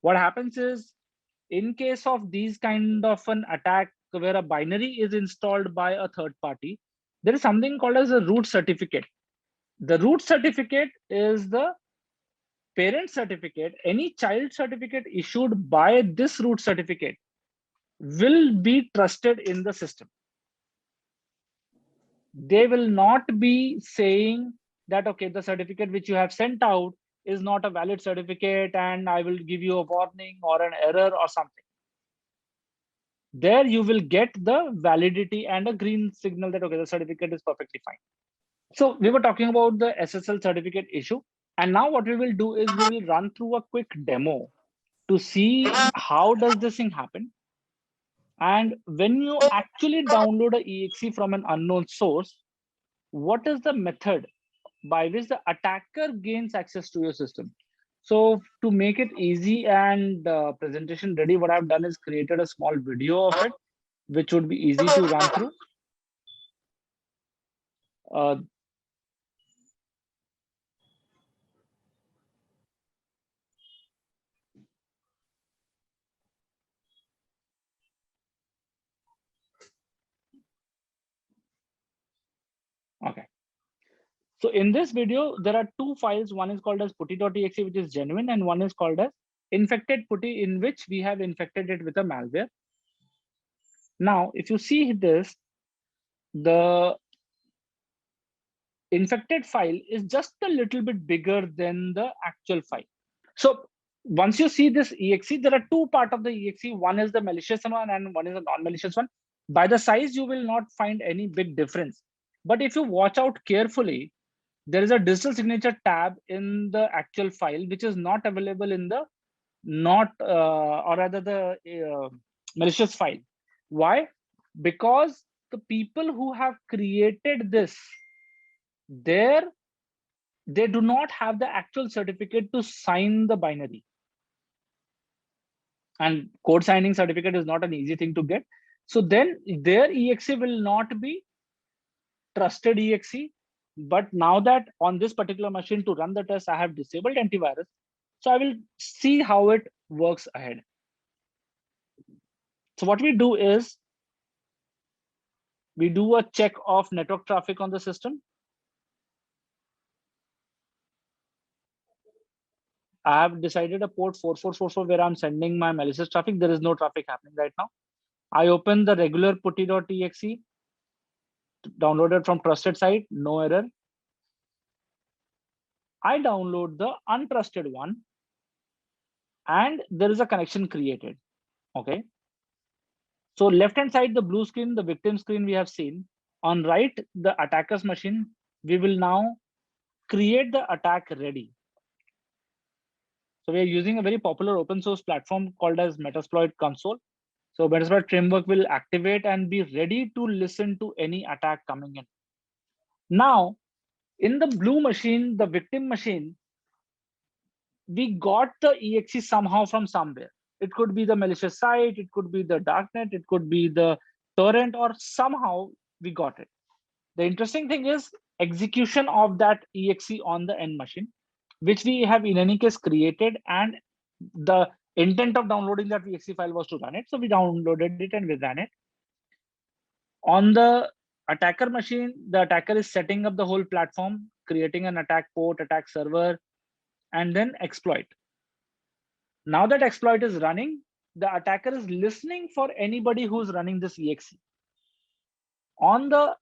What happens is, in case of these kind of an attack where a binary is installed by a third party, there is something called as a root certificate. The root certificate is the parent certificate. Any child certificate issued by this root certificate will be trusted in the system. They will not be saying that, okay, the certificate which you have sent out is not a valid certificate and I will give you a warning or an error or something. There you will get the validity and a green signal that, okay, the certificate is perfectly fine. So we were talking about the SSL certificate issue. And now what we will do is we will run through a quick demo to see how does this thing happen. And when you actually download a exe from an unknown source, what is the method by which the attacker gains access to your system? So to make it easy and presentation ready, what I've done is created a small video of it, which would be easy to run through. Uh, okay. So in this video, there are two files. One is called as putty.exe, which is genuine, and one is called as infected putty, in which we have infected it with a malware. Now, if you see this, the infected file is just a little bit bigger than the actual file. So once you see this exe, there are two parts of the exe. One is the malicious one and one is a non-malicious one. By the size, you will not find any big difference. But if you watch out carefully, there is a digital signature tab in the actual file, which is not available in the or rather the malicious file. Why? Because the people who have created this, they do not have the actual certificate to sign the binary. And code signing certificate is not an easy thing to get. So then their exe will not be trusted exe. But now that on this particular machine to run the test, I have disabled antivirus. So I will see how it works ahead. So what we do is we do a check of network traffic on the system. I have decided a port 4444 where I'm sending my malicious traffic. There is no traffic happening right now. I open the regular putty.exe, downloaded from trusted site, no error. I download the untrusted one and there is a connection created. Okay. So left hand side, the blue screen, the victim screen we have seen. On right, the attacker's machine, we will now create the attack ready. So we are using a very popular open source platform called as Metasploit console. So Metasploit framework will activate and be ready to listen to any attack coming in. Now, in the blue machine, the victim machine, we got the exe somehow from somewhere. It could be the malicious site, it could be the darknet, it could be the torrent, or somehow we got it. The interesting thing is execution of that exe on the end machine, which we have in any case created, and the intent of downloading that exe file was to run it. So we downloaded it and we ran it. On the attacker machine, the attacker is setting up the whole platform, creating an attack port, attack server, and then exploit. Now that exploit is running, the attacker is listening for anybody who's running this exe. On the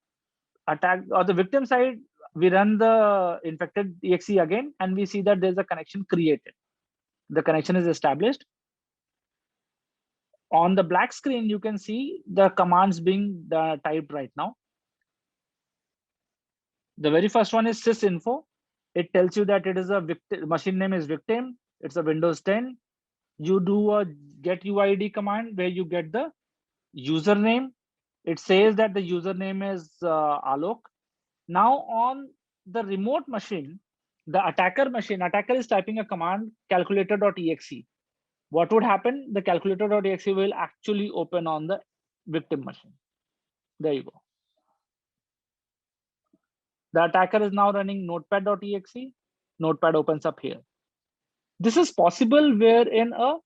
attack or the victim side, we run the infected exe again, and we see that there's a connection created. The connection is established. On the black screen, you can see the commands being typed right now. The very first one is sysinfo. It tells you that it is a victim, machine name is victim. It's a Windows 10. You do a get UID command where you get the username. It says that the username is Alok. Now on the remote machine, the attacker is typing a command calculator.exe. What would happen? The calculator.exe will actually open on the victim machine. There you go. The attacker is now running notepad.exe. Notepad opens up here. This is possible wherein a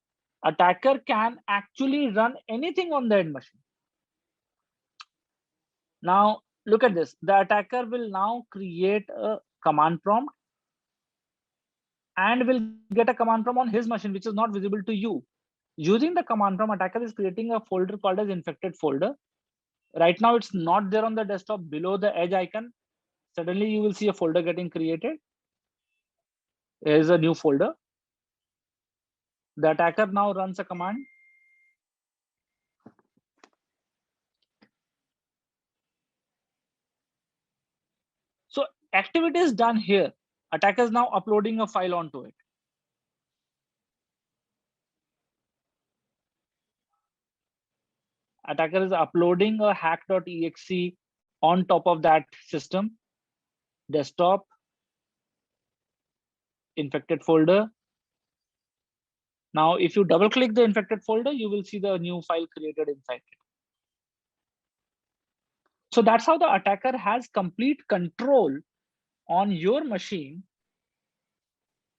attacker can actually run anything on the end machine. Now, look at this. The attacker will now create a command prompt and will get a command prompt on his machine, which is not visible to you. Using the command prompt, attacker is creating a folder called as infected folder. Right now, it's not there on the desktop below the edge icon. Suddenly, you will see a folder getting created. Here's a new folder. The attacker now runs a command. So activity is done here. Attacker is now uploading a file onto it. Attacker is uploading a hack.exe on top of that system. Desktop, infected folder. Now, if you double click the infected folder, you will see the new file created inside it. So that's how the attacker has complete control on your machine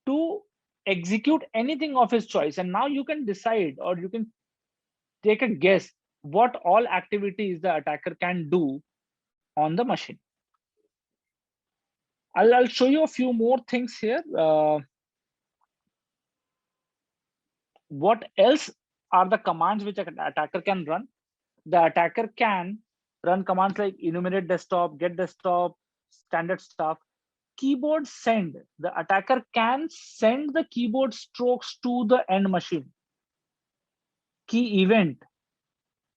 to execute anything of his choice. And now you can decide, or you can take a guess what all activities the attacker can do on the machine. I'll show you a few more things here. What else are the commands which an attacker can run? The attacker can run commands like enumerate desktop, get desktop, standard stuff. Keyboard send. The attacker can send the keyboard strokes to the end machine. Key event.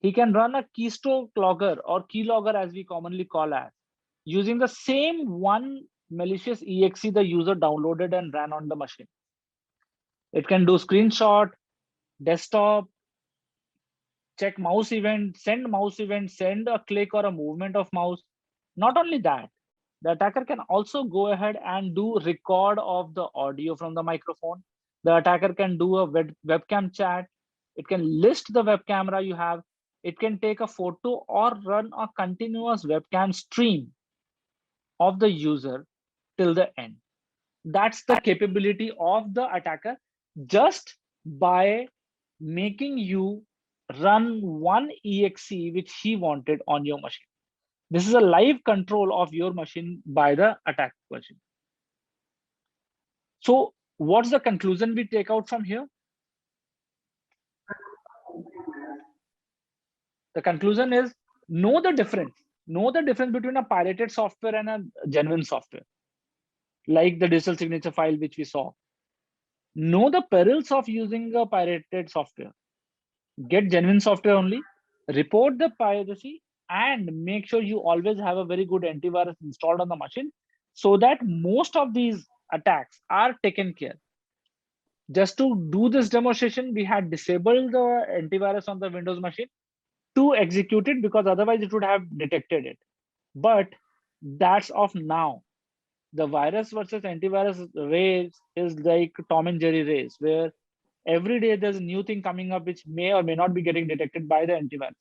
He can run a keystroke logger or keylogger as we commonly call as, using the same one malicious exe the user downloaded and ran on the machine. It can do screenshot, desktop, check mouse event, send a click or a movement of mouse. Not only that, the attacker can also go ahead and do record of the audio from the microphone. The attacker can do a webcam chat. It can list the web camera you have. It can take a photo or run a continuous webcam stream of the user till the end. That's the capability of the attacker just by making you run one exe which he wanted on your machine. This is a live control of your machine by the attack machine. So what's the conclusion we take out from here? The conclusion is know the difference. Know the difference between a pirated software and a genuine software, like the digital signature file which we saw. Know the perils of using a pirated software. Get genuine software only. Report the piracy and make sure you always have a very good antivirus installed on the machine so that most of these attacks are taken care. Just to do this demonstration, we had disabled the antivirus on the Windows machine to execute it because otherwise it would have detected it. But that's off now. The virus versus antivirus race is like Tom and Jerry race, where every day there's a new thing coming up which may or may not be getting detected by the antivirus.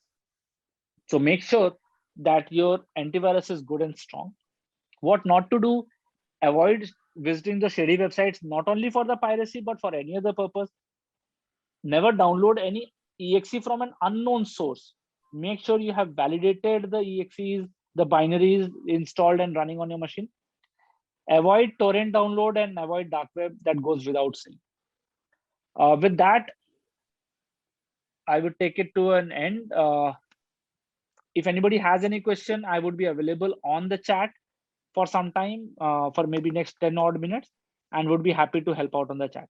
So make sure that your antivirus is good and strong. What not to do, avoid visiting the shady websites, not only for the piracy, but for any other purpose. Never download any exe from an unknown source. Make sure you have validated the exes, the binaries installed and running on your machine. Avoid torrent download and avoid dark web, that goes without saying. With that, I would take it to an end. If anybody has any question, I would be available on the chat for some time, for maybe next 10 odd minutes, and would be happy to help out on the chat.